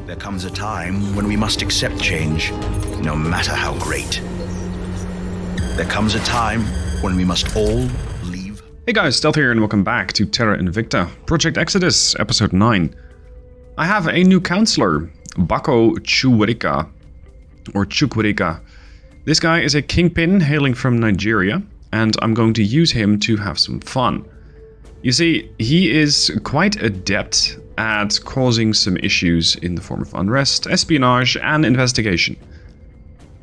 There comes a time when we must accept change, no matter how great. There comes a time when we must all leave. Hey guys, Stealth here and welcome back to TERRA INVICTA, Project Exodus, Episode 9. I have a new counselor, Bako Chukwurika, or Chukwurika. This guy is a kingpin hailing from Nigeria, and I'm going to use him to have some fun. You see, he is quite adept at causing some issues in the form of unrest, espionage, and investigation.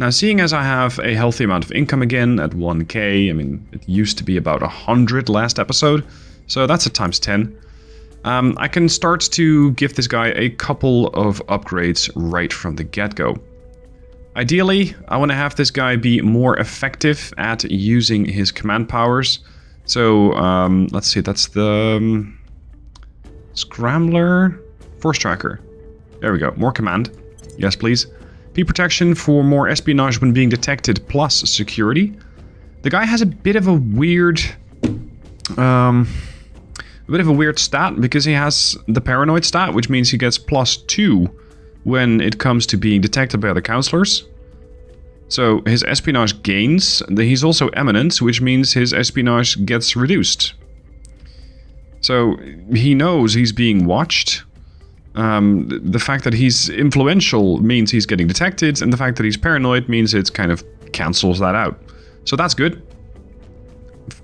Now, seeing as I have a healthy amount of income again at 1k, I mean, it used to be about 100 last episode, so that's a times 10. I can start to give this guy a couple of upgrades right from the get-go. Ideally, I want to have this guy be more effective at using his command powers. So, let's see, that's the Scrambler, Force Tracker. There we go, more command. Yes, please. P protection for more espionage when being detected, plus security. The guy has a bit of a weird, stat because he has the paranoid stat, which means he gets +2 when it comes to being detected by other counselors. So his espionage gains. He's also eminent, which means his espionage gets reduced. So he knows he's being watched. The fact that he's influential means he's getting detected, and the fact that he's paranoid means it kind of cancels that out. So that's good.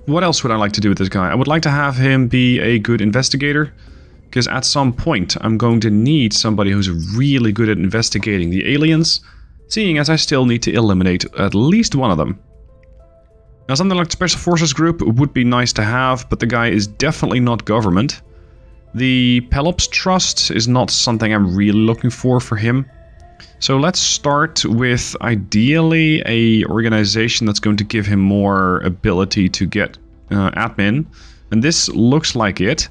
What else would I like to do with this guy? I would like to have him be a good investigator, because at some point I'm going to need somebody who's really good at investigating the aliens, seeing as I still need to eliminate at least one of them. Now, something like Special Forces Group would be nice to have, but the guy is definitely not government. The Phillips Trust is not something I'm really looking for him. So let's start with, ideally, a organization that's going to give him more ability to get admin. And this looks like it.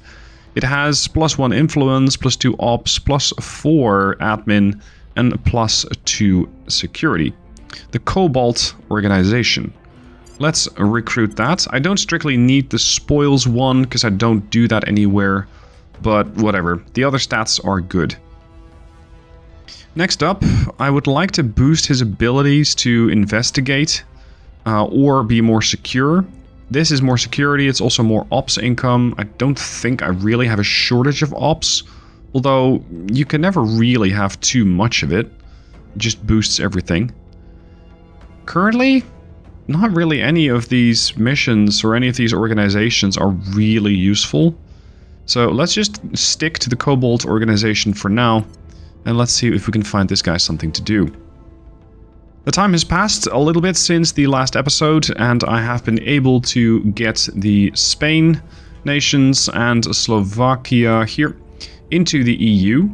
It has +1 influence, +2 ops, +4 admin, and +2 security. The Cobalt organization. Let's recruit that. I don't strictly need the spoils one, because I don't do that anywhere. But whatever, the other stats are good. Next up, I would like to boost his abilities to investigate or be more secure. This is more security, it's also more ops income. I don't think I really have a shortage of ops, although you can never really have too much of it. It just boosts everything. Currently, not really any of these missions or any of these organizations are really useful. So let's just stick to the Cobalt organization for now, and let's see if we can find this guy something to do. The time has passed a little bit since the last episode, and I have been able to get the Spain nations and Slovakia here into the EU.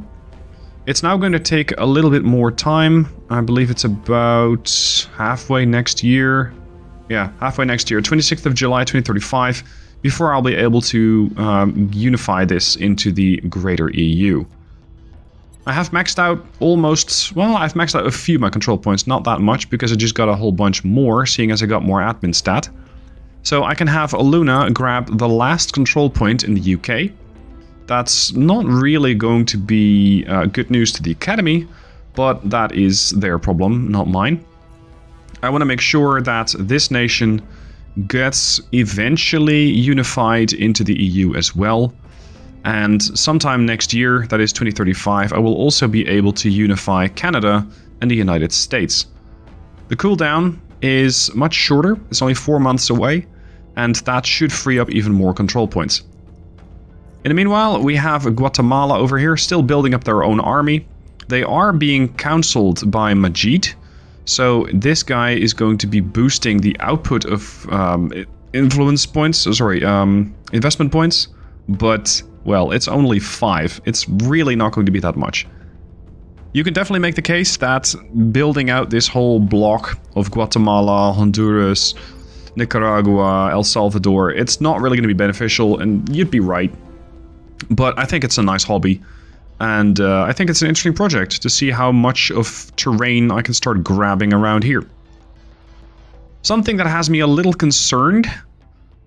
It's now going to take a little bit more time. I believe it's about halfway next year. Yeah, halfway next year, 26th of July 2035. Before I'll be able to unify this into the greater EU. I have maxed out I've maxed out a few of my control points, not that much, because I just got a whole bunch more, seeing as I got more admin stat. So I can have Luna grab the last control point in the UK. That's not really going to be good news to the Academy, but that is their problem, not mine. I want to make sure that this nation gets eventually unified into the EU as well. And sometime next year, that is 2035, I will also be able to unify Canada and the United States. The cooldown is much shorter, it's only 4 months away, and that should free up even more control points. In the meanwhile, we have Guatemala over here, still building up their own army. They are being counseled by Majid. So this guy is going to be boosting the output of investment points, but, well, it's only 5. It's really not going to be that much. You can definitely make the case that building out this whole block of Guatemala, Honduras, Nicaragua, El Salvador, it's not really going to be beneficial, and you'd be right. But I think it's a nice hobby. And I think it's an interesting project to see how much of terrain I can start grabbing around here. Something that has me a little concerned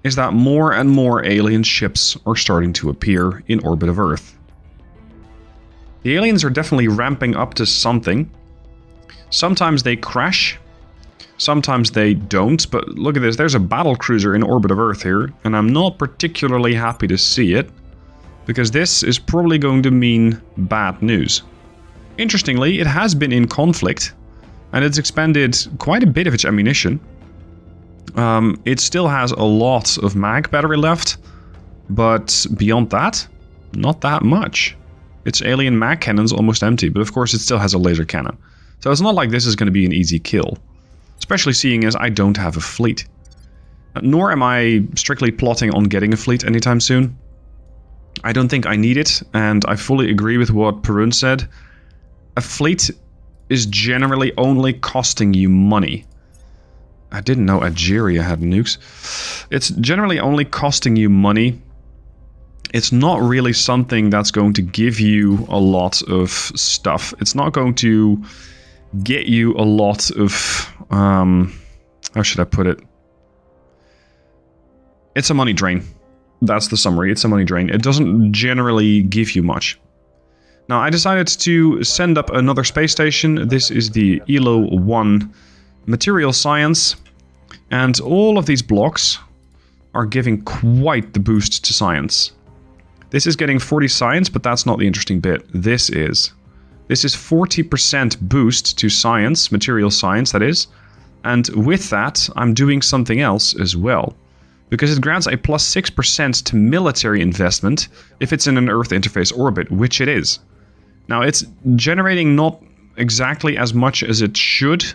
is that more and more alien ships are starting to appear in orbit of Earth. The aliens are definitely ramping up to something. Sometimes they crash. Sometimes they don't. But look at this. There's a battle cruiser in orbit of Earth here. And I'm not particularly happy to see it. Because this is probably going to mean bad news. Interestingly, it has been in conflict. And it's expended quite a bit of its ammunition. It still has a lot of mag battery left. But beyond that, not that much. Its alien mag cannon's almost empty. But of course it still has a laser cannon. So it's not like this is going to be an easy kill. Especially seeing as I don't have a fleet. Nor am I strictly plotting on getting a fleet anytime soon. I don't think I need it, and I fully agree with what Perun said. A fleet is generally only costing you money. I didn't know Algeria had nukes. It's generally only costing you money. It's not really something that's going to give you a lot of stuff. It's not going to get you a lot of... how should I put it? It's a money drain. That's the summary. It's a money drain. It doesn't generally give you much. Now, I decided to send up another space station. This is the ELO-1 Material Science. And all of these blocks are giving quite the boost to science. This is getting 40 science, but that's not the interesting bit. This is 40% boost to science, material science, that is. And with that, I'm doing something else as well. Because it grants a plus 6% to military investment if it's in an Earth interface orbit, which it is. Now, it's generating not exactly as much as it should,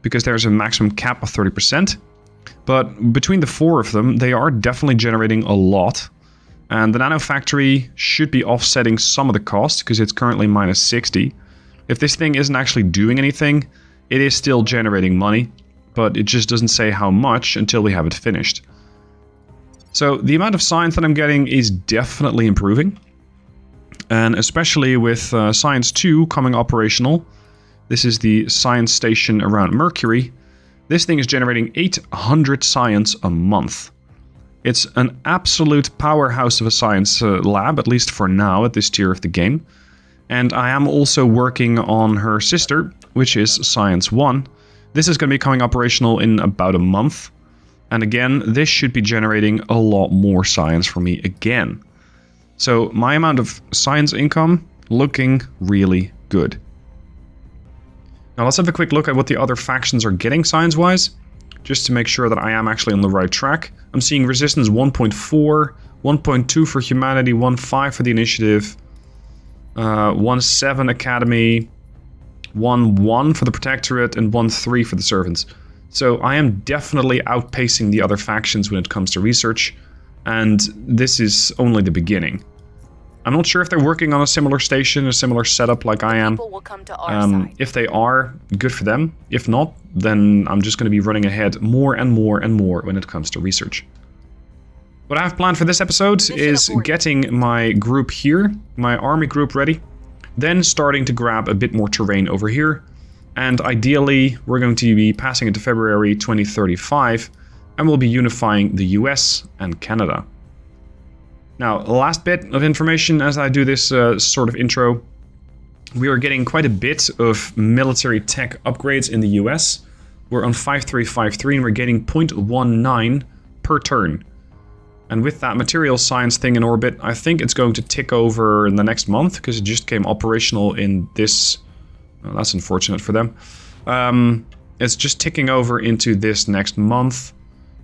because there's a maximum cap of 30%. But between the 4 of them, they are definitely generating a lot. And the Nano Factory should be offsetting some of the cost, because it's currently minus 60. If this thing isn't actually doing anything, it is still generating money, but it just doesn't say how much until we have it finished. So the amount of science that I'm getting is definitely improving. And especially with Science 2 coming operational, this is the science station around Mercury, this thing is generating 800 science a month. It's an absolute powerhouse of a science lab, at least for now, at this tier of the game. And I am also working on her sister, which is Science 1. This is going to be coming operational in about a month. And again, this should be generating a lot more science for me again. So my amount of science income looking really good. Now let's have a quick look at what the other factions are getting science-wise, just to make sure that I am actually on the right track. I'm seeing resistance 1.4, 1.2 for humanity, 1.5 for the initiative, 1.7 academy, 1.1 for the protectorate, and 1.3 for the servants. So I am definitely outpacing the other factions when it comes to research, and this is only the beginning. I'm not sure if they're working on a similar station, a similar setup like I am. Will come to our side. If they are, good for them. If not, then I'm just going to be running ahead more and more and more when it comes to research. What I have planned for this episode is getting my group here, my army group ready, then starting to grab a bit more terrain over here. And ideally, we're going to be passing into February 2035, and we'll be unifying the US and Canada. Now, last bit of information as I do this sort of intro. We are getting quite a bit of military tech upgrades in the US. We're on 5353 and we're getting 0.19 per turn. And with that material science thing in orbit, I think it's going to tick over in the next month, because it just came operational in this... Well, that's unfortunate for them. It's just ticking over into this next month.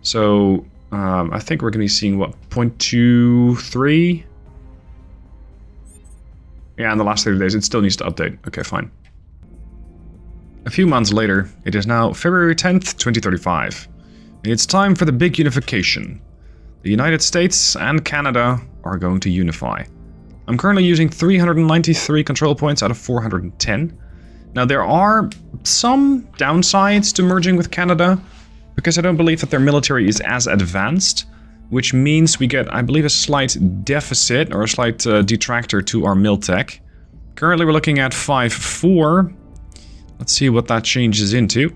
So I think we're going to be seeing, what, 0.23? Yeah, in the last 30 days. It still needs to update. Okay, fine. A few months later, it is now February 10th, 2035. And it's time for the big unification. The United States and Canada are going to unify. I'm currently using 393 control points out of 410. Now, there are some downsides to merging with Canada, because I don't believe that their military is as advanced, which means we get, I believe, a slight deficit or a slight detractor to our mil-tech. Currently, we're looking at 5.4. Let's see what that changes into.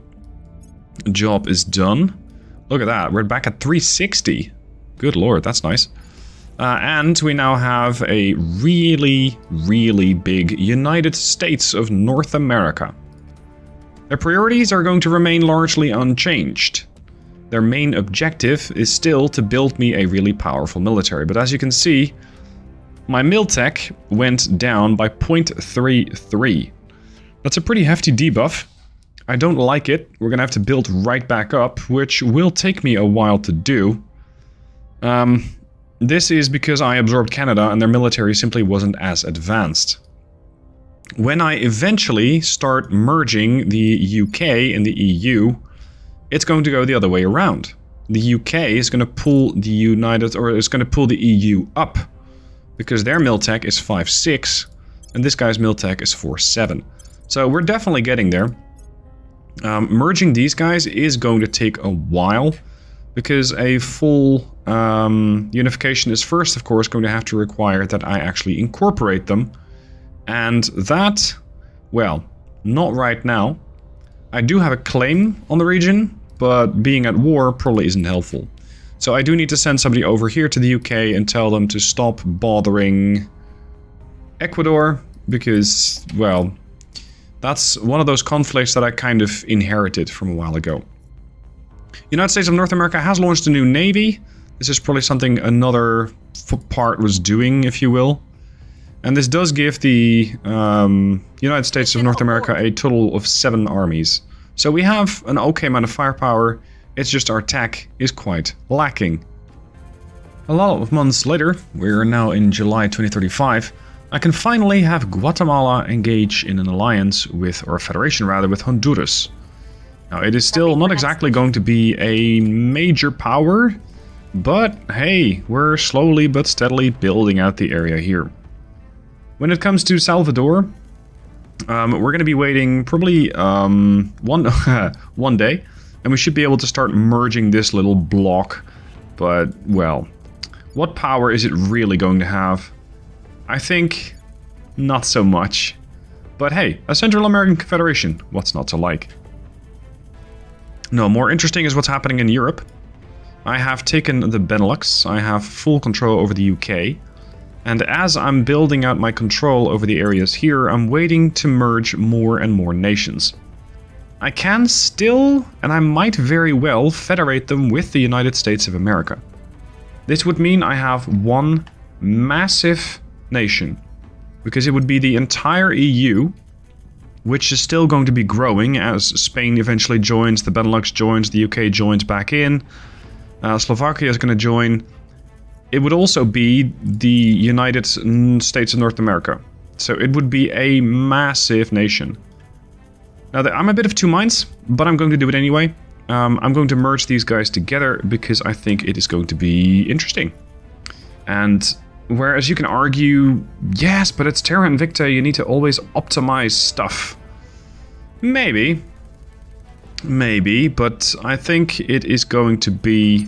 Job is done. Look at that. We're back at 360. Good lord, that's nice. And we now have a really, really big United States of North America. Their priorities are going to remain largely unchanged. Their main objective is still to build me a really powerful military. But as you can see, my miltech went down by 0.33. That's a pretty hefty debuff. I don't like it. We're going to have to build right back up, which will take me a while to do. This is because I absorbed Canada and their military simply wasn't as advanced. When I eventually start merging the UK and the EU, it's going to go the other way around. The UK is going to pull the EU up because their miltech is 5.6 and this guy's miltech is 4.7. So we're definitely getting there. Merging these guys is going to take a while because a full unification is first, of course, going to have to require that I actually incorporate them. And that, well, not right now. I do have a claim on the region, but being at war probably isn't helpful. So I do need to send somebody over here to the UK and tell them to stop bothering Ecuador, because, well, that's one of those conflicts that I kind of inherited from a while ago. United States of North America has launched a new navy. This is probably something another part was doing, if you will. And this does give the United States of North America a total of 7 armies. So we have an okay amount of firepower, it's just our tech is quite lacking. A lot of months later, we're now in July 2035, I can finally have Guatemala engage in an alliance with, or a federation rather, with Honduras. Now it is still not exactly going to be a major power, but hey, we're slowly but steadily building out the area here. When it comes to Salvador, we're going to be waiting probably one day, and we should be able to start merging this little block. But, well, what power is it really going to have? I think not so much. But hey, a Central American Confederation, what's not to like? No, more interesting is what's happening in Europe. I have taken the Benelux, I have full control over the UK. And as I'm building out my control over the areas here, I'm waiting to merge more and more nations. I can still, and I might very well, federate them with the United States of America. This would mean I have one massive nation, because it would be the entire EU, which is still going to be growing as Spain eventually joins, the Benelux joins, the UK joins back in, Slovakia is going to join. It would also be the United States of North America. So it would be a massive nation. Now, I'm a bit of two minds, but I'm going to do it anyway. I'm going to merge these guys together because I think it is going to be interesting. And whereas you can argue, yes, but it's Terra Invicta, you need to always optimize stuff. Maybe, but I think it is going to be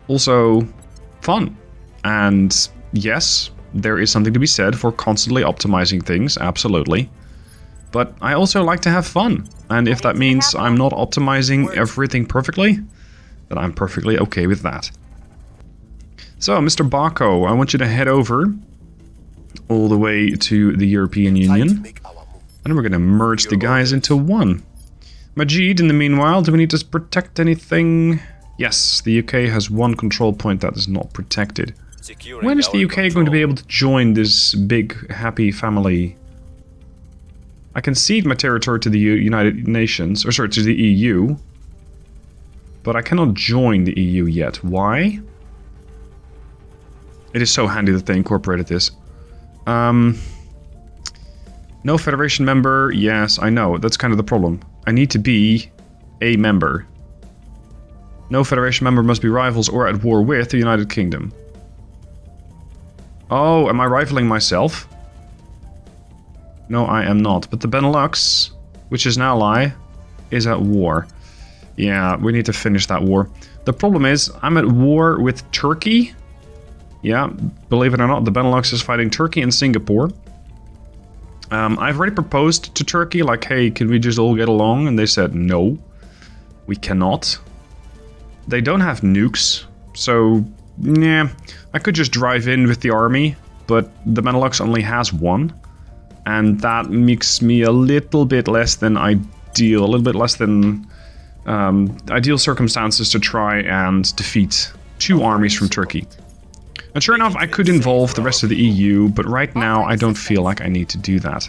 also fun. And yes, there is something to be said for constantly optimizing things, absolutely. But I also like to have fun. And if that means I'm not optimizing everything perfectly, then I'm perfectly okay with that. So, Mr. Baco, I want you to head over all the way to the European Union. And we're going to merge the guys into one. Majid, in the meanwhile, do we need to protect anything? Yes, the UK has one control point that is not protected. When is the UK going to be able to join this big, happy family? I can cede my territory to the United Nations, or sorry, to the EU. But I cannot join the EU yet. Why? It is so handy that they incorporated this. No Federation member. Yes, I know. That's kind of the problem. I need to be a member. No Federation member must be rivals or at war with the United Kingdom. Oh, am I rivaling myself? No, I am not. But the Benelux, which is an ally, is at war. Yeah, we need to finish that war. The problem is, I'm at war with Turkey. Yeah, believe it or not, the Benelux is fighting Turkey and Singapore. I've already proposed to Turkey, like, hey, can we just all get along? And they said, no, we cannot. They don't have nukes, so Nah, I could just drive in with the army, but the Benelux only has one. And that makes me a little bit less than ideal, a little bit less than ideal circumstances to try and defeat 2 armies from Turkey. And sure enough, I could involve the rest of the EU, but right now I don't feel like I need to do that.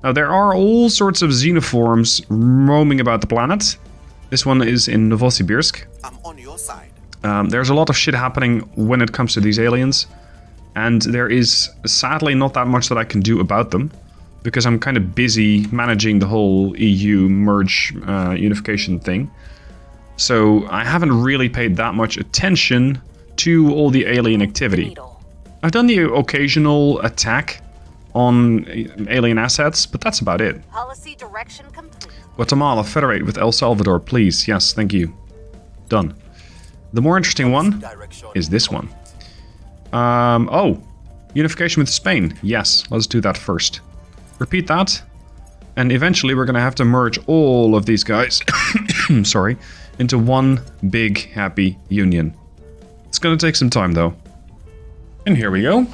Now, there are all sorts of xenoforms roaming about the planet. This one is in Novosibirsk. I'm on your side. There's a lot of shit happening when it comes to these aliens. And there is sadly not that much that I can do about them. Because I'm kind of busy managing the whole EU merge unification thing. So I haven't really paid that much attention to all the alien activity. I've done the occasional attack on alien assets, but that's about it. Policy direction complete. Guatemala, federate with El Salvador, please. Yes, thank you. Done. The more interesting one is this one. Oh, unification with Spain. Yes, let's do that first. Repeat that, and eventually we're going to have to merge all of these guys, sorry, into one big happy union. It's going to take some time though. And here we go.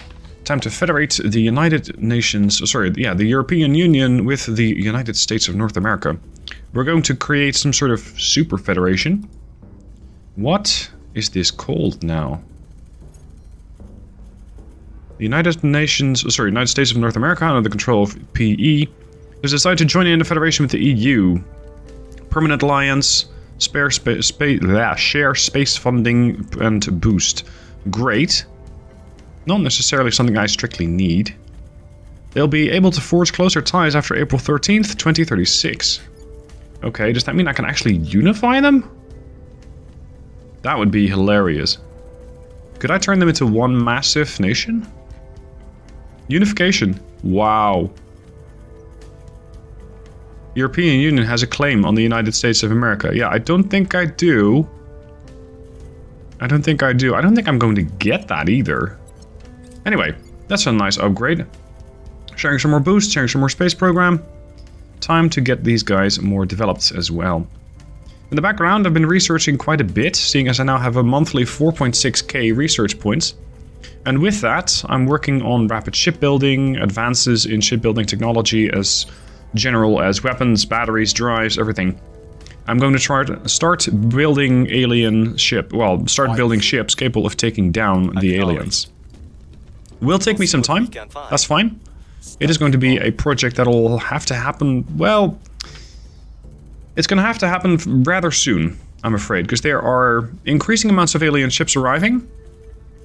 Time to federate the United Nations, the European Union with the United States of North America. We're going to create some sort of super federation. What is this called now? The United States of North America, under the control of PE, has decided to join in a federation with the EU. Permanent alliance, share space funding, and boost. Great. Not necessarily something I strictly need. They'll be able to forge closer ties after April 13th, 2036. Okay, does that mean I can actually unify them? That would be hilarious. Could I turn them into one massive nation? Unification. Wow. European Union has a claim on the United States of America. Yeah, I don't think I do. I don't think I do. I don't think I'm going to get that either. Anyway, that's a nice upgrade. Sharing some more boost, sharing some more space program. Time to get these guys more developed as well. In the background, I've been researching quite a bit, seeing as I now have a monthly 4.6k research points. And with that, I'm working on rapid shipbuilding, advances in shipbuilding technology as general as weapons, batteries, drives, everything. I'm going to try to start building building ships capable of taking down the aliens. Will take me some time, that's fine. It is going to be a project that'll have to happen, well, it's going to have to happen rather soon, I'm afraid, because there are increasing amounts of alien ships arriving,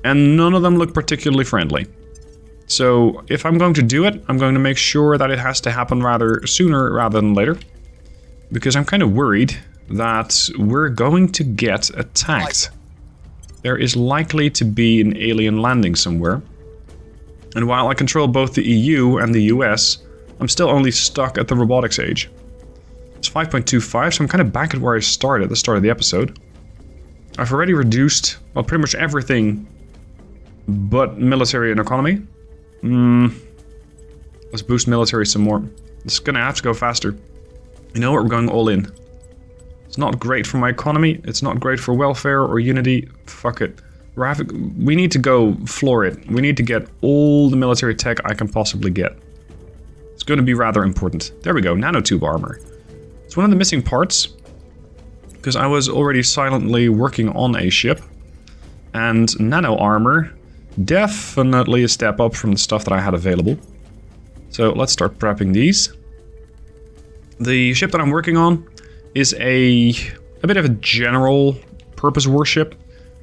and none of them look particularly friendly. So if I'm going to do it, I'm going to make sure that it has to happen rather sooner rather than later, because I'm kind of worried that we're going to get attacked. There is likely to be an alien landing somewhere. And while I control both the EU and the US, I'm still only stuck at the robotics age. It's 5.25, so I'm kind of back at where I started at the start of the episode. I've already reduced, well, pretty much everything but military and economy. Let's boost military some more. It's gonna have to go faster. You know what, we're going all in. It's not great for my economy, it's not great for welfare or unity. Fuck it. We need to go floor it. We need to get all the military tech I can possibly get. It's going to be rather important. There we go, nanotube armor. It's one of the missing parts, because I was already silently working on a ship. And nano armor, definitely a step up from the stuff that I had available. So let's start prepping these. The ship that I'm working on is a bit of a general purpose warship.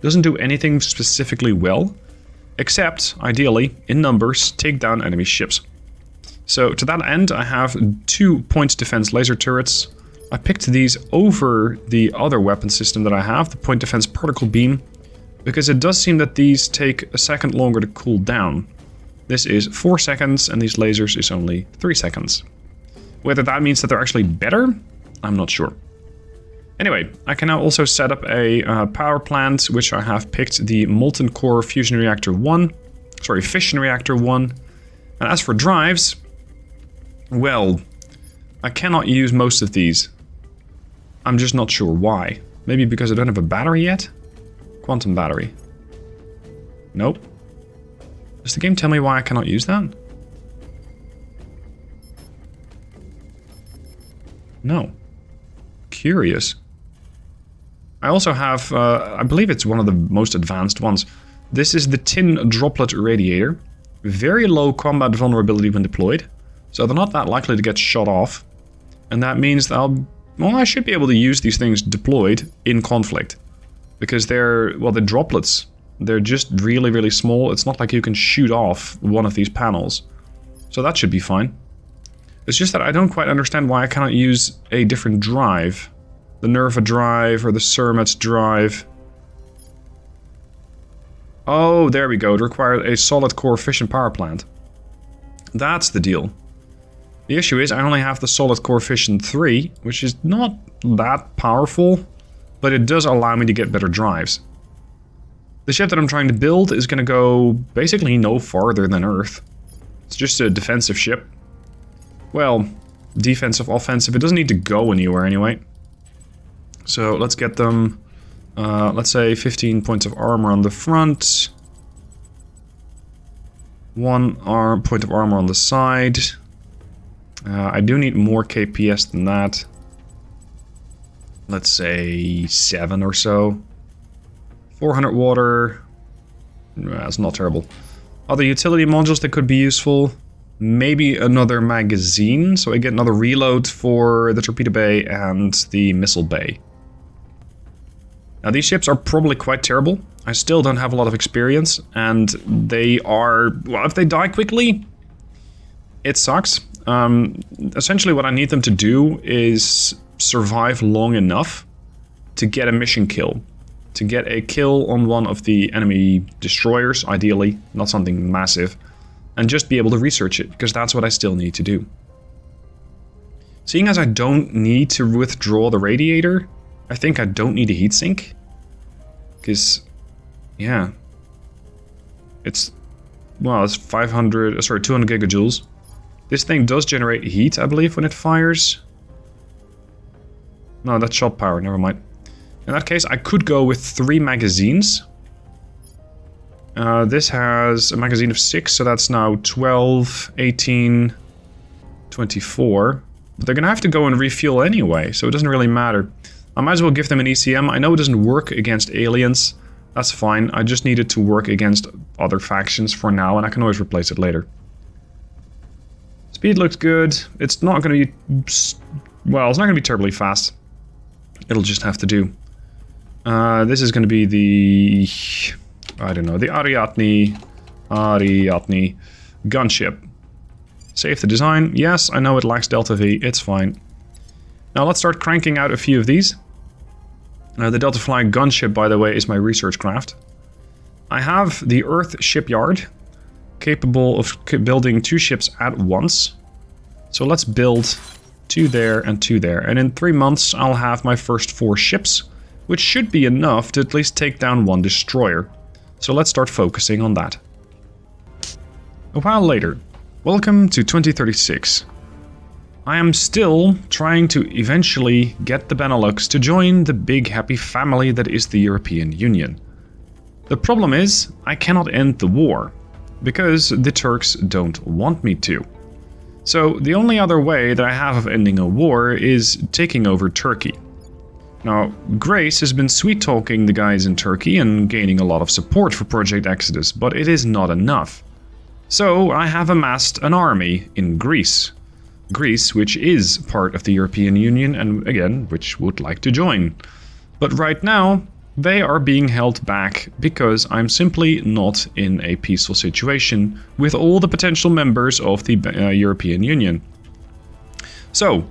Doesn't do anything specifically well, except, ideally, in numbers, take down enemy ships. So to that end, I have 2 point defense laser turrets. I picked these over the other weapon system that I have, the point defense particle beam, because it does seem that these take a second longer to cool down. This is 4 seconds, and these lasers is only 3 seconds. Whether that means that they're actually better, I'm not sure. Anyway, I can now also set up a power plant, which I have picked the Molten Core Fission Reactor 1. And as for drives, well, I cannot use most of these. I'm just not sure why. Maybe because I don't have a battery yet? Quantum battery. Nope. Does the game tell me why I cannot use that? No. Curious. I also have, I believe it's one of the most advanced ones. This is the Tin Droplet Radiator. Very low combat vulnerability when deployed. So they're not that likely to get shot off. And that means that I should be able to use these things deployed in conflict. Because they're droplets. They're just really, really small. It's not like you can shoot off one of these panels. So that should be fine. It's just that I don't quite understand why I cannot use a different drive. The Nerva drive or the Cermet drive. Oh, there we go. It requires a solid core fission power plant. That's the deal. The issue is I only have the solid core fission 3, which is not that powerful, but it does allow me to get better drives. The ship that I'm trying to build is going to go basically no farther than Earth. It's just a defensive ship. Well, defensive, offensive, it doesn't need to go anywhere anyway. So let's get them, let's say 15 points of armor on the front. 1 point of armor on the side. I do need more KPS than that. Let's say 7 or so. 400 water. That's not terrible. Other utility modules that could be useful. Maybe another magazine, so I get another reload for the torpedo bay and the missile bay. Now these ships are probably quite terrible. I still don't have a lot of experience, and they are, well, if they die quickly, it sucks. Essentially what I need them to do is survive long enough to get a mission kill. To get a kill on one of the enemy destroyers, ideally, not something massive. And just be able to research it, because that's what I still need to do. Seeing as I don't need to withdraw the radiator, I think I don't need a heatsink. Because, yeah. It's 200 gigajoules. This thing does generate heat, I believe, when it fires. No, that's shot power, never mind. In that case, I could go with 3 magazines. This has a magazine of 6, so that's now 12, 18, 24. But they're going to have to go and refuel anyway, so it doesn't really matter. I might as well give them an ECM. I know it doesn't work against aliens. That's fine. I just need it to work against other factions for now, and I can always replace it later. Speed looks good. It's not going to be... well, it's not going to be terribly fast. It'll just have to do. This is going to be the... I don't know, the Ariadne gunship. Save the design. Yes, I know it lacks Delta V. It's fine. Now let's start cranking out a few of these. The Delta Fly gunship, by the way, is my research craft. I have the Earth shipyard, capable of building 2 ships at once. So let's build 2 there and 2 there. And in 3 months, I'll have my first 4 ships, which should be enough to at least take down 1 destroyer. So let's start focusing on that. A while later. Welcome to 2036. I am still trying to eventually get the Benelux to join the big happy family that is the European Union. The problem is, I cannot end the war, because the Turks don't want me to. So the only other way that I have of ending a war is taking over Turkey. Now, Grace has been sweet-talking the guys in Turkey and gaining a lot of support for Project Exodus, but it is not enough. So I have amassed an army in Greece. Greece, which is part of the European Union and, again, which would like to join. But right now, they are being held back because I'm simply not in a peaceful situation with all the potential members of the European Union. So,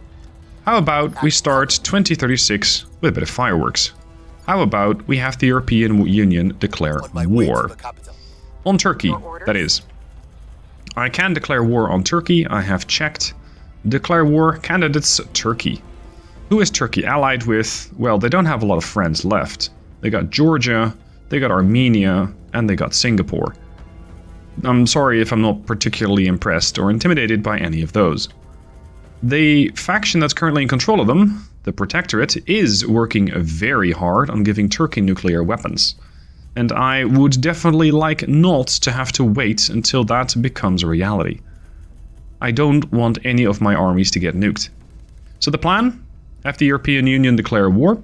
how about we start 2036 with a bit of fireworks? How about we have the European Union declare war? On Turkey, that is. I can declare war on Turkey, I have checked. Declare war, candidates, Turkey. Who is Turkey allied with? Well, they don't have a lot of friends left. They got Georgia, they got Armenia, and they got Singapore. I'm sorry if I'm not particularly impressed or intimidated by any of those. The faction that's currently in control of them, the Protectorate, is working very hard on giving Turkey nuclear weapons. And I would definitely like not to have to wait until that becomes a reality. I don't want any of my armies to get nuked. So the plan? Have the European Union declare war.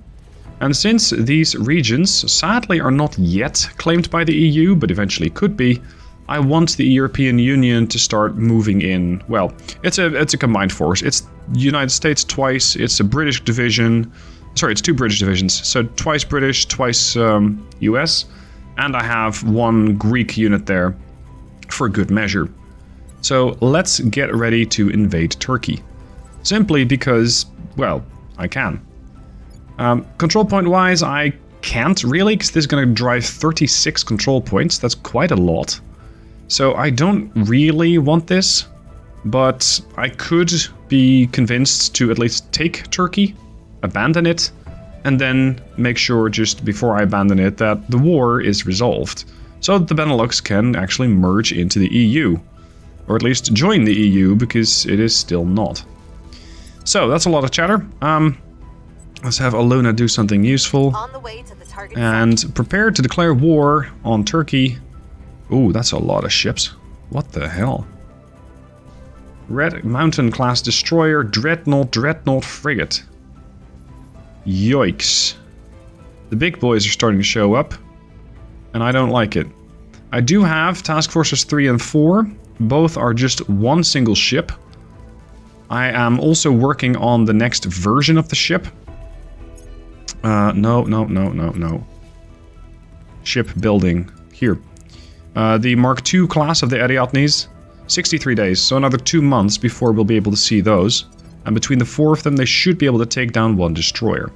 And since these regions sadly are not yet claimed by the EU, but eventually could be, I want the European Union to start moving in. Well, it's a combined force. It's the United States twice, it's a British division. Sorry, it's 2 British divisions. So twice British, twice US. And I have 1 Greek unit there for good measure. So let's get ready to invade Turkey. Simply because, well, I can. Control point wise, I can't really, because this is going to drive 36 control points. That's quite a lot. So I don't really want this, but I could be convinced to at least take Turkey, abandon it, and then make sure just before I abandon it that the war is resolved. So that the Benelux can actually merge into the EU. Or at least join the EU, because it is still not. So that's a lot of chatter. Let's have Aluna do something useful. On the way to the target and prepare to declare war on Turkey. Ooh, that's a lot of ships. What the hell? Red Mountain class destroyer, dreadnought frigate. Yoicks. The big boys are starting to show up, and I don't like it. I do have Task Forces 3 and 4. Both are just 1 single ship. I am also working on the next version of the ship. No. Ship building. Here. The Mark II class of the Ariadnes. 63 days, so another 2 months before we'll be able to see those. And between the 4 of them, they should be able to take down 1 destroyer.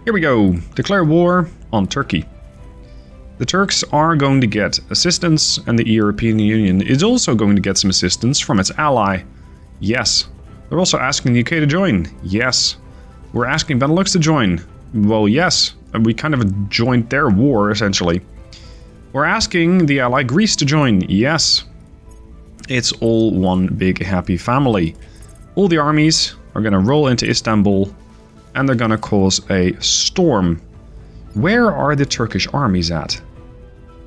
Here we go. Declare war on Turkey. The Turks are going to get assistance, and the European Union is also going to get some assistance from its ally. Yes. They're also asking the UK to join. Yes. We're asking Benelux to join. Well, yes. We kind of joined their war, essentially. We're asking the ally Greece to join. Yes. It's all one big happy family. All the armies are going to roll into Istanbul, and they're going to cause a storm. Where are the Turkish armies at?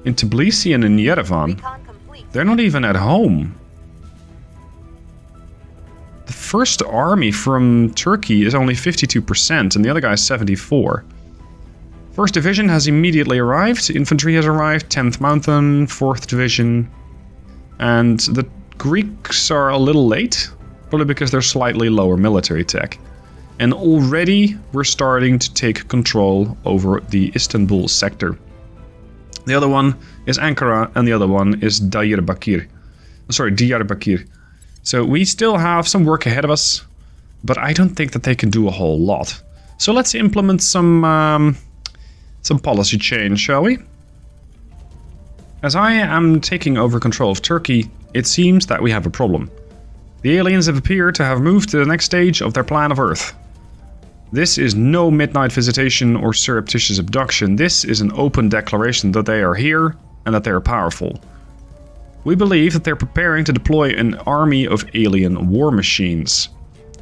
In Tbilisi and in Yerevan. recon complete. They're not even at home. The first army from Turkey is only 52%, and the other guy is 74%. First Division has immediately arrived. Infantry has arrived. 10th Mountain, 4th Division. And the Greeks are a little late, probably because they're slightly lower military tech. And already we're starting to take control over the Istanbul sector. The other one is Ankara, and the other one is Diyarbakir. So we still have some work ahead of us, but I don't think that they can do a whole lot. So let's implement some policy change, shall we? As I am taking over control of Turkey, it seems that we have a problem. The aliens have appeared to have moved to the next stage of their plan of Earth. This is no midnight visitation or surreptitious abduction. This is an open declaration that they are here and that they are powerful. We believe that they're preparing to deploy an army of alien war machines.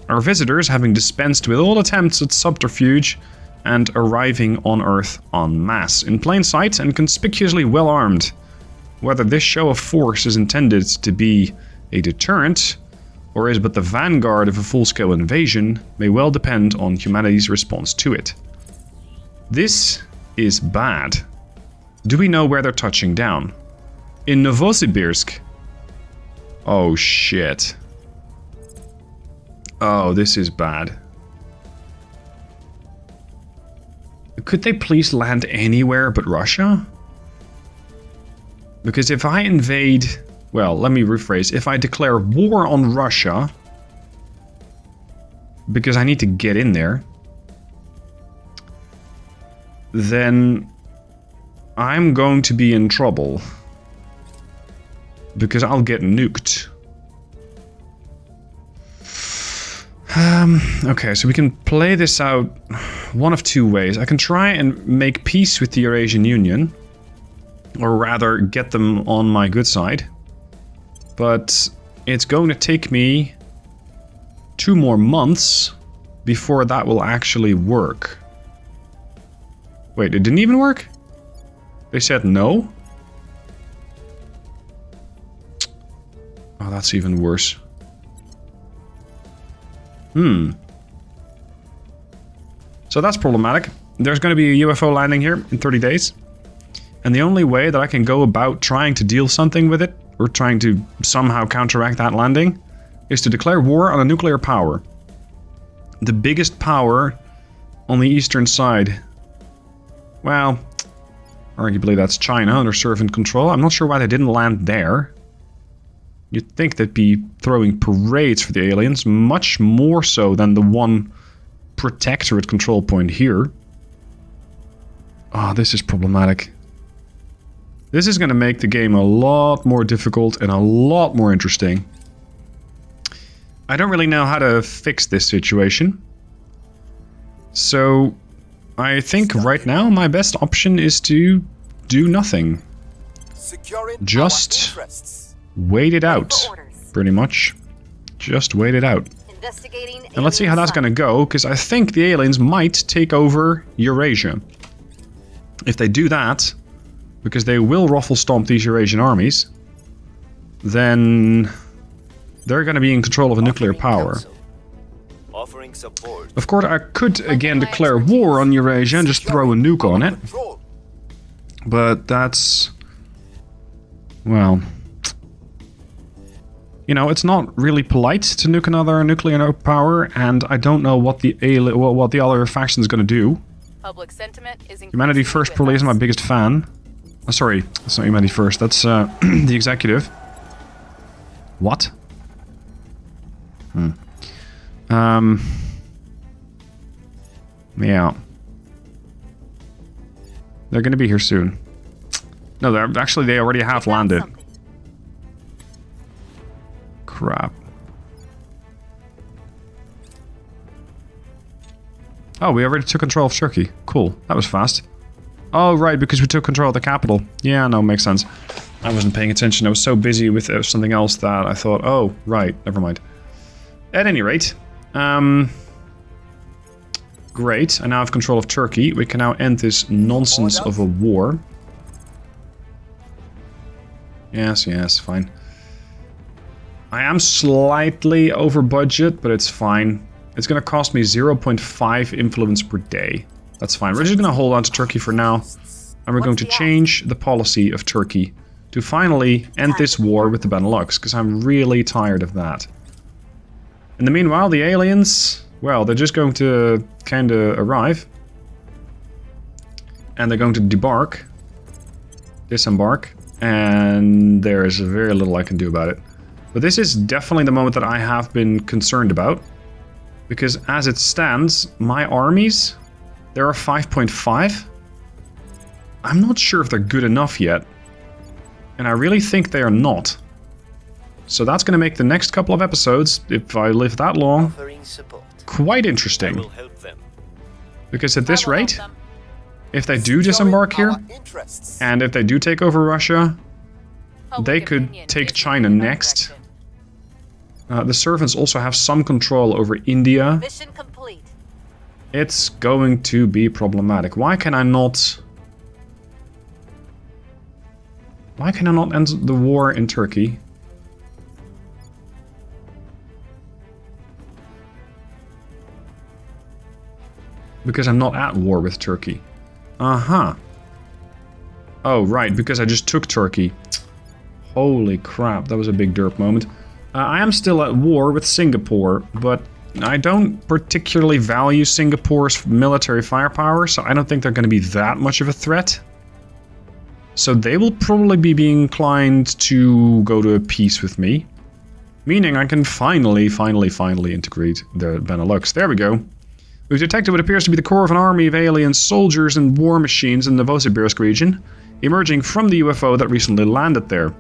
Our visitors, having dispensed with all attempts at subterfuge and arriving on Earth en masse, in plain sight and conspicuously well armed. Whether this show of force is intended to be a deterrent, or is but the vanguard of a full-scale invasion, may well depend on humanity's response to it. This is bad. Do we know where they're touching down? In Novosibirsk? Oh shit. Oh, this is bad. Could they please land anywhere but Russia? Because if I invade... Well, let me rephrase. If I declare war on Russia, because I need to get in there, then I'm going to be in trouble. Because I'll get nuked. Okay, so we can play this out one of 2 ways. I can try and make peace with the Eurasian Union, or rather get them on my good side. But it's going to take me 2 more months before that will actually work. Wait, it didn't even work? They said no? Oh, that's even worse. So that's problematic. There's going to be a UFO landing here in 30 days. And the only way that I can go about trying to deal something with it, or trying to somehow counteract that landing, is to declare war on a nuclear power. The biggest power on the eastern side. Well, arguably that's China under servant control. I'm not sure why they didn't land there. You'd think they'd be throwing parades for the aliens, much more so than the one protectorate control point here. Oh, this is problematic. This is going to make the game a lot more difficult and a lot more interesting. I don't really know how to fix this situation. So, I think right now my best option is to do nothing. Just wait it out, pretty much. Just wait it out. And let's see how that's going to go, because I think the aliens might take over Eurasia. If they do that, because they will ruffle stomp these Eurasian armies, then they're going to be in control of a nuclear power. Of course, I could again declare war on Eurasia and just throw a nuke on it. But that's... well... you know, it's not really polite to nuke another nuclear power, and I don't know what the other faction's going to do. Public sentiment is Humanity First probably isn't my biggest fan. Oh, sorry, that's not Humanity First, that's the executive. What? Yeah. They're going to be here soon. No, they already have landed. Crap. Oh, we already took control of Turkey. Cool. That was fast. Oh, right, because we took control of the capital. Yeah, no, makes sense. I wasn't paying attention. I was so busy with something else that I thought, oh, right, never mind. At any rate, great. I now have control of Turkey. We can now end this nonsense of a war. Yes, yes, fine. I am slightly over budget, but it's fine. It's going to cost me 0.5 influence per day. That's fine. We're just going to hold on to Turkey for now. And we're going to change the policy of Turkey to finally end this war with the Benelux, because I'm really tired of that. In the meanwhile, the aliens, well, they're just going to kind of arrive. And they're going to disembark, and there is very little I can do about it. But this is definitely the moment that I have been concerned about. Because as it stands, my armies, there are 5.5. I'm not sure if they're good enough yet. And I really think they are not. So that's going to make the next couple of episodes, if I live that long, quite interesting. Because at this rate, if they do disembark here, and if they do take over Russia, they could take China next. The servants also have some control over India. Mission complete. It's going to be problematic. Why can I not end the war in Turkey? Because I'm not at war with Turkey. Uh-huh. Oh, right, because I just took Turkey. Holy crap, that was a big derp moment. I am still at war with Singapore, but I don't particularly value Singapore's military firepower, so I don't think they're going to be that much of a threat. So they will probably be inclined to go to a peace with me. Meaning I can finally integrate the Benelux. There we go. We've detected what appears to be the core of an army of alien soldiers and war machines in the Novosibirsk region, emerging from the UFO that recently landed there.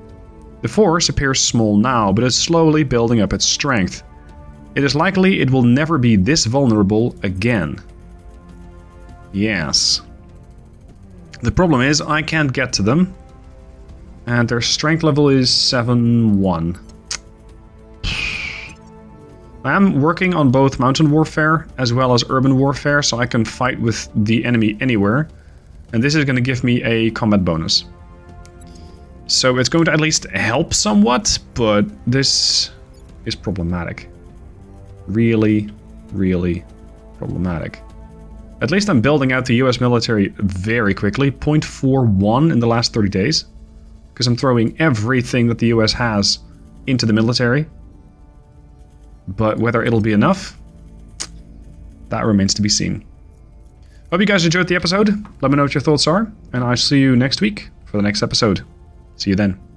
The force appears small now, but is slowly building up its strength. It is likely it will never be this vulnerable again. Yes. The problem is, I can't get to them. And their strength level is 7-1. I am working on both mountain warfare as well as urban warfare, so I can fight with the enemy anywhere. And this is going to give me a combat bonus. So it's going to at least help somewhat, but this is problematic. Really, really problematic. At least I'm building out the US military very quickly. 0.41 in the last 30 days. Because I'm throwing everything that the US has into the military. But whether it'll be enough, that remains to be seen. Hope you guys enjoyed the episode. Let me know what your thoughts are. And I'll see you next week for the next episode. See you then.